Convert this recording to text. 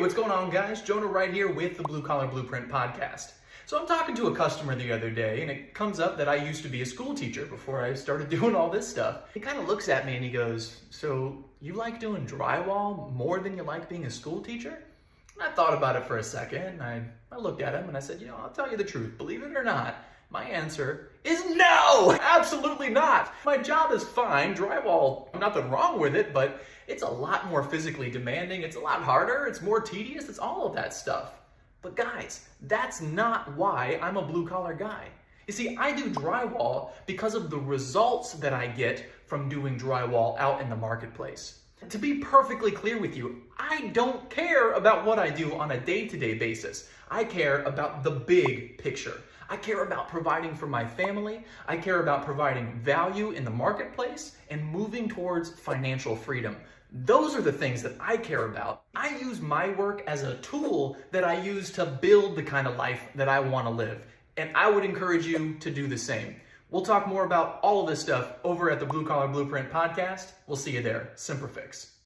what's going on, guys? Jonah right here with the Blue Collar Blueprint podcast. So I'm talking to a customer the other day, and it comes up that I used to be a school teacher before I started doing all this stuff. He kind of looks at me and he goes, "So you like doing drywall more than you like being a school teacher?" And I thought about it for a second. I looked at him and I said, I'll tell you the truth. Believe it or not, my answer is no! Absolutely not! My job is fine. Drywall, nothing wrong with it, but it's a lot more physically demanding. It's a lot harder. It's more tedious. It's all of that stuff. But guys, that's not why I'm a blue-collar guy. You see, I do drywall because of the results that I get from doing drywall out in the marketplace. To be perfectly clear with you, I don't care about what I do on a day-to-day basis. I care about the big picture. I care about providing for my family. I care about providing value in the marketplace and moving towards financial freedom. Those are the things that I care about. I use my work as a tool that I use to build the kind of life that I want to live. And I would encourage you to do the same. We'll talk more about all of this stuff over at the Blue Collar Blueprint podcast. We'll see you there. Simperfix.